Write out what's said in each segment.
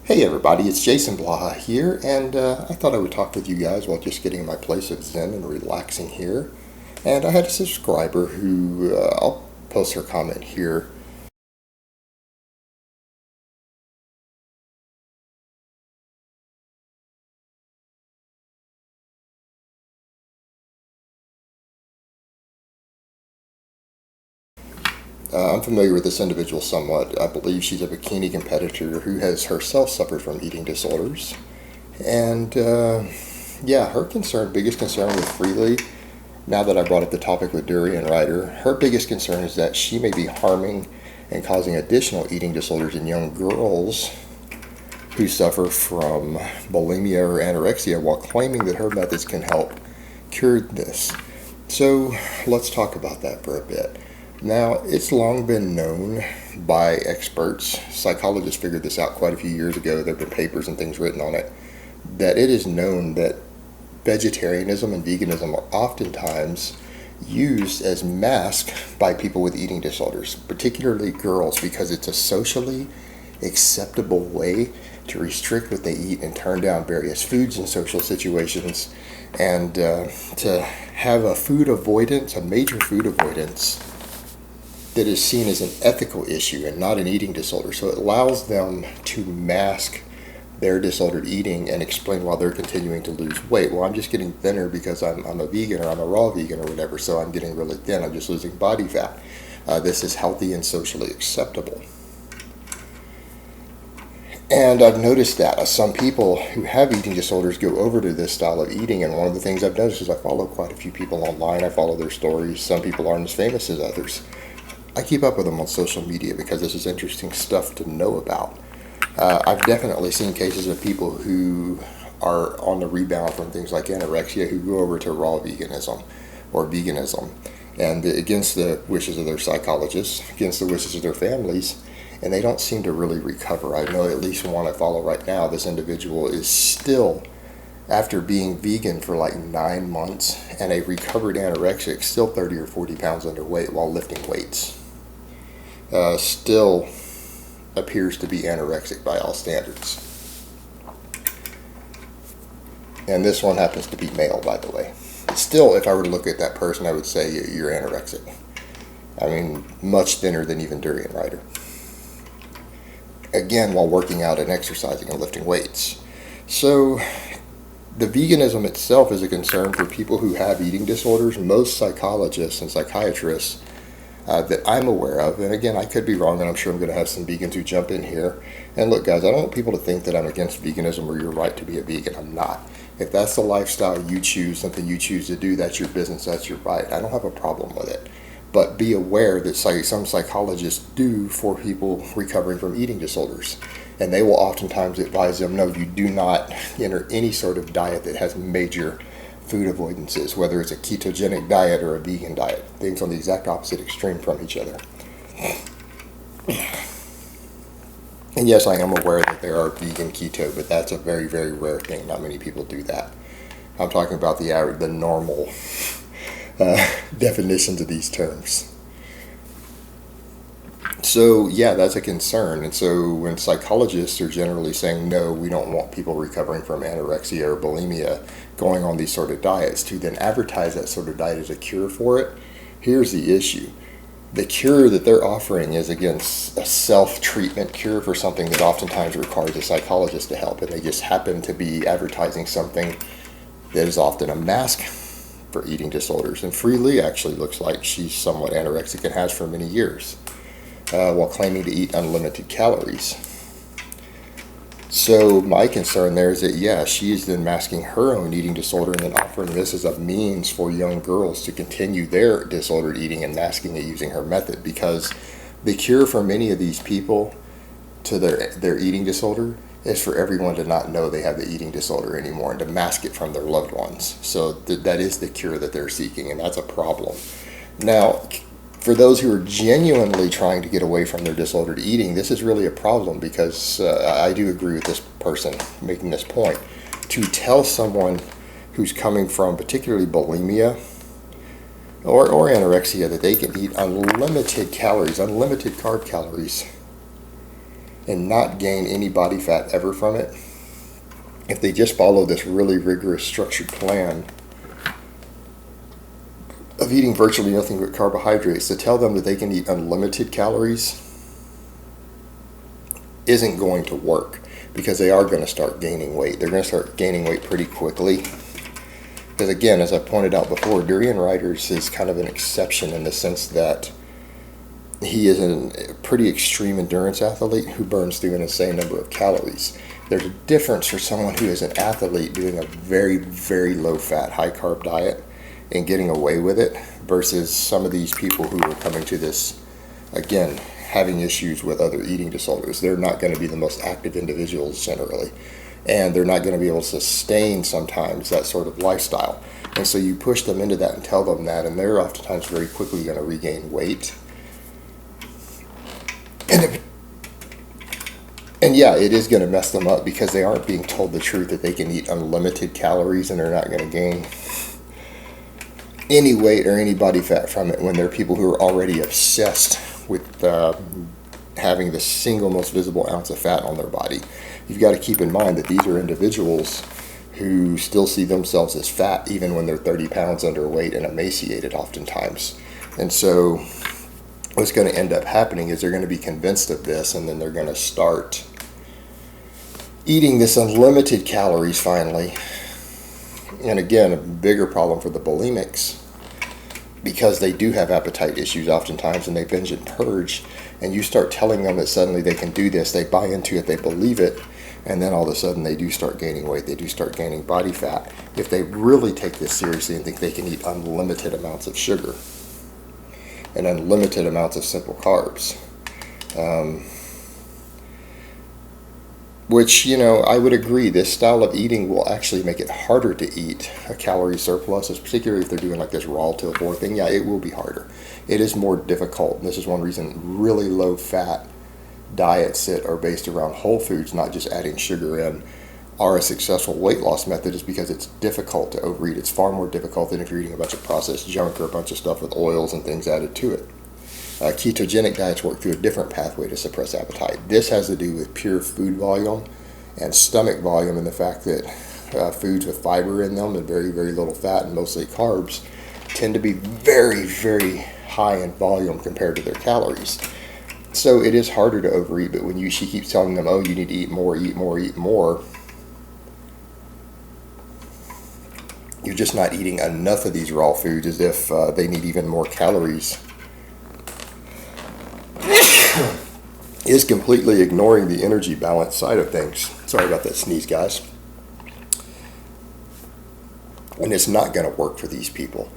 Hey everybody, it's Jason Blaha here, and I thought I would talk with you guys while just getting my place of zen and relaxing here. And I had a subscriber who, I'll post her comment here. I'm familiar with this individual somewhat. I believe she's a bikini competitor who has herself suffered from eating disorders. And yeah, her biggest concern with Freelee, now that I brought up the topic with Durian Ryder, her biggest concern is that she may be harming and causing additional eating disorders in young girls who suffer from bulimia or anorexia while claiming that her methods can help cure this. So let's talk about that for a bit. Now, it's long been known by experts, psychologists figured this out quite a few years ago, there have been papers and things written on it, that it is known that vegetarianism and veganism are oftentimes used as mask by people with eating disorders, particularly girls, because it's a socially acceptable way to restrict what they eat and turn down various foods in social situations, and to have a food avoidance, a major food avoidance, that is seen as an ethical issue and not an eating disorder. So it allows them to mask their disordered eating and explain why they're continuing to lose weight. Well, I'm just getting thinner because I'm a vegan, or I'm a raw vegan or whatever, so I'm getting really thin. I'm just losing body fat. This is healthy and socially acceptable. And I've noticed that some people who have eating disorders go over to this style of eating, and one of the things I've noticed is I follow quite a few people online. I follow their stories. Some people aren't as famous as others. I keep up with them on social media because this is interesting stuff to know about. I've definitely seen cases of people who are on the rebound from things like anorexia who go over to raw veganism or veganism, and against the wishes of their psychologists, against the wishes of their families, and they don't seem to really recover. I know at least one I follow right now, this individual is still, after being vegan for like 9 months and a recovered anorexic, still 30 or 40 pounds underweight while lifting weights. Still appears to be anorexic by all standards. And this one happens to be male, by the way. Still, if I were to look at that person, I would say you're anorexic. I mean, much thinner than even Durian Ryder. Again, while working out and exercising and lifting weights. So, the veganism itself is a concern for people who have eating disorders. Most psychologists and psychiatrists that I'm aware of, and again, I could be wrong, and I'm sure I'm going to have some vegans who jump in here. And look, guys, I don't want people to think that I'm against veganism or you're right to be a vegan. I'm not. If that's the lifestyle you choose, something you choose to do, that's your business, that's your right. I don't have a problem with it. But be aware that some psychologists do for people recovering from eating disorders. And they will oftentimes advise them, no, you do not enter any sort of diet that has major food avoidances, whether it's a ketogenic diet or a vegan diet, things on the exact opposite extreme from each other. And yes, I am aware that there are vegan keto, but that's a very, very rare thing. Not many people do that. I'm talking about the normal definitions of these terms. So yeah, that's a concern. And so when psychologists are generally saying, no, we don't want people recovering from anorexia or bulimia going on these sort of diets, to then advertise that sort of diet as a cure for it, here's the issue. The cure that they're offering is against a self-treatment cure for something that oftentimes requires a psychologist to help, and they just happen to be advertising something that is often a mask for eating disorders. And Freelee actually looks like she's somewhat anorexic and has for many years, while claiming to eat unlimited calories. So my concern there is that, yeah, she is then masking her own eating disorder and then offering this as a means for young girls to continue their disordered eating and masking it using her method, because the cure for many of these people to their eating disorder is for everyone to not know they have the eating disorder anymore and to mask it from their loved ones. So that is the cure that they're seeking, and that's a problem. Now, for those who are genuinely trying to get away from their disordered eating, this is really a problem, because I do agree with this person making this point. To tell someone who's coming from particularly bulimia or anorexia that they can eat unlimited calories, unlimited carb calories, and not gain any body fat ever from it, if they just follow this really rigorous structured plan of eating virtually nothing but carbohydrates, to tell them that they can eat unlimited calories isn't going to work, because they are going to start gaining weight. They're going to start gaining weight pretty quickly. Because again, as I pointed out before, Durian Riders is kind of an exception in the sense that he is a pretty extreme endurance athlete who burns through an insane number of calories. There's a difference for someone who is an athlete doing a very, very low-fat, high-carb diet and getting away with it, versus some of these people who are coming to this, again, having issues with other eating disorders. They're not going to be the most active individuals generally, and they're not going to be able to sustain sometimes that sort of lifestyle. And so you push them into that and tell them that, and they're oftentimes very quickly going to regain weight. And yeah, it is going to mess them up, because they aren't being told the truth that they can eat unlimited calories and they're not going to gain any weight or any body fat from it, when they're people who are already obsessed with having the single most visible ounce of fat on their body. You've got to keep in mind that these are individuals who still see themselves as fat even when they're 30 pounds underweight and emaciated oftentimes. And so what's going to end up happening is they're going to be convinced of this, and then they're going to start eating this unlimited calories finally. And again, a bigger problem for the bulimics, because they do have appetite issues oftentimes, and they binge and purge, and you start telling them that suddenly they can do this, they buy into it, they believe it, and then all of a sudden they do start gaining weight, they do start gaining body fat, if they really take this seriously and think they can eat unlimited amounts of sugar and unlimited amounts of simple carbs. Which, I would agree, this style of eating will actually make it harder to eat a calorie surplus, particularly if they're doing like this raw till 4 thing. Yeah, it will be harder. It is more difficult, and this is one reason really low-fat diets that are based around whole foods, not just adding sugar in, are a successful weight loss method, is because it's difficult to overeat. It's far more difficult than if you're eating a bunch of processed junk or a bunch of stuff with oils and things added to it. Ketogenic diets work through a different pathway to suppress appetite. This has to do with pure food volume and stomach volume, and the fact that foods with fiber in them and very, very little fat and mostly carbs tend to be very, very high in volume compared to their calories. So it is harder to overeat, but when she keeps telling them, oh, you need to eat more, eat more, eat more, you're just not eating enough of these raw foods, as if they need even more calories, is completely ignoring the energy balance side of things. Sorry about that sneeze, guys. And it's not going to work for these people.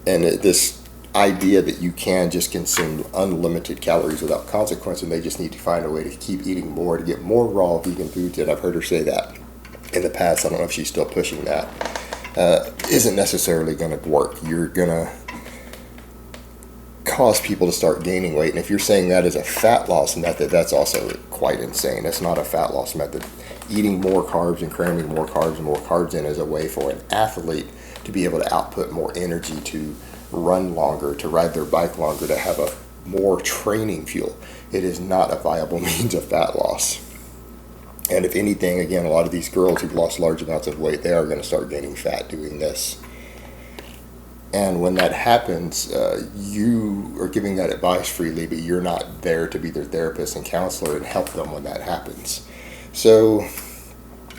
This idea that you can just consume unlimited calories without consequence, and they just need to find a way to keep eating more to get more raw vegan foods, and I've heard her say that in the past. I don't know if she's still pushing that. Isn't necessarily going to work. You're going to cause people to start gaining weight, and if you're saying that is a fat loss method, that's also quite insane. It's not a fat loss method. Eating more carbs and cramming more carbs and more carbs in is a way for an athlete to be able to output more energy, to run longer, to ride their bike longer, to have a more training fuel. It is not a viable means of fat loss. And if anything, again, a lot of these girls who've lost large amounts of weight, they are going to start gaining fat doing this. And when that happens, you are giving that advice freely, but you're not there to be their therapist and counselor and help them when that happens. So,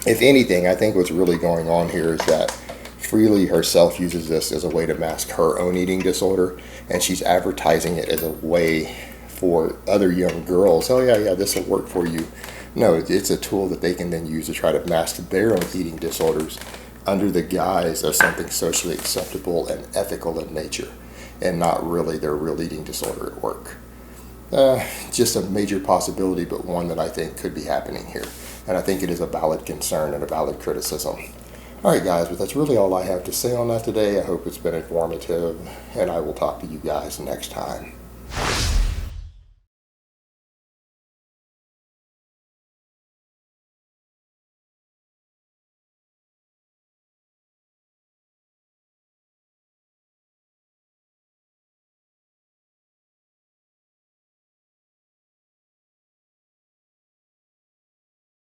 if anything, I think what's really going on here is that Freelee herself uses this as a way to mask her own eating disorder, and she's advertising it as a way for other young girls. Oh yeah, this will work for you. No, it's a tool that they can then use to try to mask their own eating disorders under the guise of something socially acceptable and ethical in nature, and not really their real eating disorder at work. Just a major possibility, but one that I think could be happening here. And I think it is a valid concern and a valid criticism. Alright guys, but that's really all I have to say on that today. I hope it's been informative, and I will talk to you guys next time.